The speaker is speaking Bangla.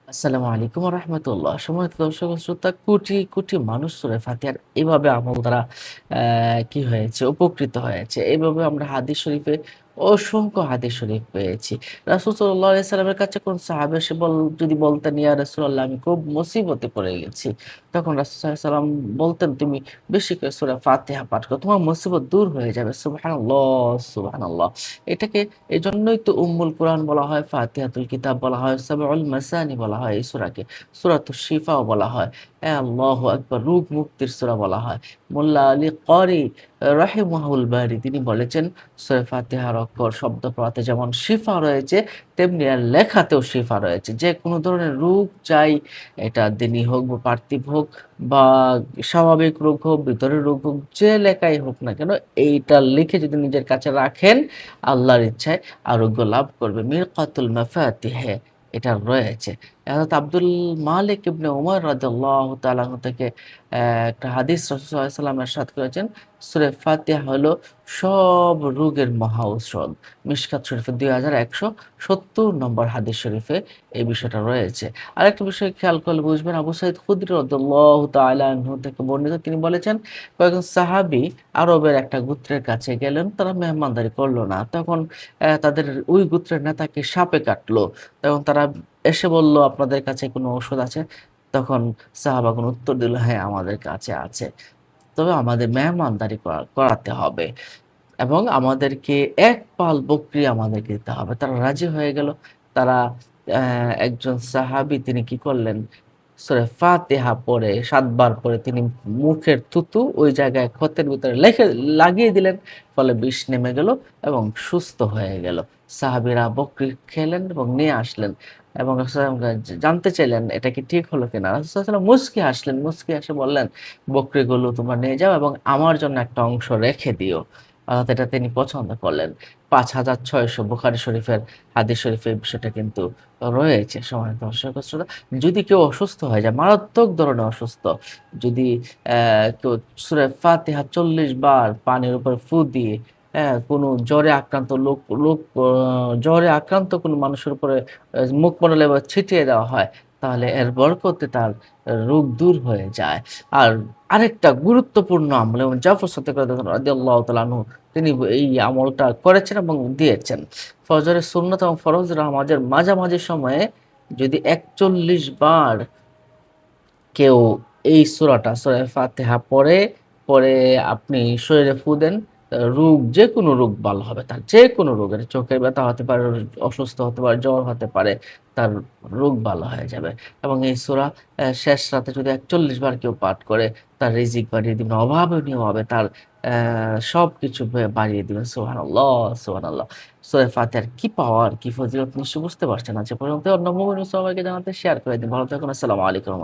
আসসালামু আলাইকুম ওয়া রাহমাতুল্লাহ। সম্মানিত দর্শক ও শ্রোতা, কোটি, কোটি মানুষ সূরা ফাতিহার এভাবে আমল দ্বারা কি হয়েছে? উপকৃত হয়েছে। এভাবে আমরা হাদিস শরীফে অসংখ্য হাদিস শরীফ পেয়েছি। রাসূল সাল্লাল্লাহু আলাইহি সাল্লামের কাছে কোন সাহাবা এসে যদি বলতেন, "ইয়া রাসূলাল্লাহ, আমি খুব মুসিবতে পড়ে গেছি।" তখন রাসূল সাল্লাল্লাহু আলাইহি সাল্লাম বলতেন, "তুমি বেশি করে সূরা ফাতিহা পাঠ করো। তোমার মুসিবত দূর হয়ে যাবে।" সুবহানাল্লাহ, সুবহানাল্লাহ। এটাকে এজন্যই তো উম্মুল কুরআন বলা হয়, ফাতিহাতুল কিতাব বলা হয়, সাবউল মাসানি বলা হয় এই সূরাকে। সূরাতুশ শিফাও বলা হয়। আল্লাহু আকবার! রোগ মুক্তির সূরা বলা হয়। মোল্লা আলী ক্বারি রাহিমাহুল বারী তিনি বলেছেন, সূরা ফাতিহার অক্ষর শব্দ পড়াতে যেমন শিফা রয়েছে, তেমনি এর লেখাতেও শিফা রয়েছে। যেকোনো ধরনের রোগ চাই, এটা দিনী হোক বা পার্থিব হোক বা স্বাভাবিক রোগ হোক, ভিতরের রোগ হোক, যে লেখাই হোক না কেন, এইটা লিখে যদি নিজের কাছে রাখেন, আল্লাহর ইচ্ছায় আরোগ্য লাভ করবে। মিরকাতুল মাফাতিহে এটা রয়েছে। হযরত আব্দুল মালিক ইবনে উমর রাদিয়াল্লাহু তাআলা আনহু থেকে একটা হাদিস রাসূল সাল্লাল্লাহু আলাইহি ওয়াসাল্লাম ইরশাদ করেছেন, সূরা ফাতিহা হলো সব রোগের মহা ঔষধ। মিশকাত শরীফের 2170 নম্বর হাদিস শরীফে এই বিষয়টা রয়েছে। আরেকটা বিষয় খেয়াল করলে বুঝবেন, আবু সাঈদ খুদরি রাদিয়াল্লাহু তাআলা আনহু থেকে বর্ণিত, তিনি বলেছেন, কয়েকজন সাহাবী আরবের একটা গোত্রের কাছে গেলেন। তারা মেহমানদারি করল না। তখন তাদের ওই গোত্রের নেতাকে সাপে কাটলো। তখন তারা এসে বলল, "আপনাদের কাছে কোনো ঔষধ আছে?" তখন সাহাবাগণ উত্তর দিল, "হ্যাঁ, আমাদের কাছে আছে। তবে আমাদের মেহমানদারি করাতে হবে এবং আমাদেরকে ১ পাল বকরি আমাদেরকে দিতে হবে।" তারা রাজি হয়ে গেল। তারা একজন সাহাবী তিনি কি করলেন? সূরা ফাতিহা পড়ে ৭ বার পড়ে তিনি মুখের থুতু ওই জায়গায় ক্ষতের ভিতরে লাগিয়ে দিলেন। ফলে বিষ নেমে গেল এবং সুস্থ হয়ে গেল। সাহাবীরা বকরি খেলেন এবং নিয়ে আসলেন এবং রাসূল সাল্লাল্লাহু আলাইহি ওয়াসাল্লাম জানতে চাইলেন, এটা কি ঠিক হলো কিনা? রাসূল সাল্লাল্লাহু আলাইহি ওয়াসাল্লাম মুচকি হাসলেন। মুচকি হেসে বললেন, "বকরিগুলো তোমরা নিয়ে যাও এবং আমার জন্য একটা অংশ রেখে দিও।" অর্থাৎ এটা তিনি পছন্দ করলেন। ৫৬০০ বুখারী শরীফের হাদিস শরীফে এই বিষয়টা কিন্তু রয়েছে। সম্মানিত দর্শক ও শ্রোতা, যদি কেউ অসুস্থ হয়ে যায়, মারাত্মক ধরনের অসুস্থ, যদি কেউ সূরা ফাতিহা ৪০ বার পানির উপর ফু দিয়ে, কোনো জ্বরে আক্রান্ত লোক লোক অ জ্বরে আক্রান্ত কোনো মানুষের উপরে মুখমণ্ডলে এবার ছিটিয়ে দেওয়া হয়, তাহলে এর বরকতে তার রোগ দূর হয়ে যায়। আর আরেকটা গুরুত্বপূর্ণ আমল, এবং জাফর সাদিক রাদিয়াল্লাহু তাআলা আনহু তিনি এই আমলটা করেছেন এবং দিয়েছেন। ফজরের সুন্নত এবং ফরজ নামাজের মাঝামাঝি সময়ে যদি ৪১ বার কেউ এই সূরাটা, সূরা ফাতিহা পড়ে আপনি শরীরে ফু দেন, যেকোনো রোগ ভালো হবে তার। যেকোনো রোগের চোখের ব্যথা হতে পারে, অসুস্থ হতে পারে, জ্বর হতে পারে, তার রোগ ভালো হয়ে যাবে। এবং এই সূরা শেষ রাতে যদি ৪১ বার কেউ পাঠ করে, তার রিজিক বাড়িয়ে দিবেন, অভাবনীয়ভাবে তার সবকিছু বাড়িয়ে দিবেন। সুবহানাল্লাহ, সুবহানাল্লাহ। সূরা ফাতিহার কি পাওয়ার, কি ফজিলত নিশ্চয়ই বুঝতে পারছেন। আজ এ পর্যন্ত। অন্য মুমিন সবাইকে জানাতে শেয়ার করে দিন। ভালো থাকুন। আসসালামু আলাইকুম।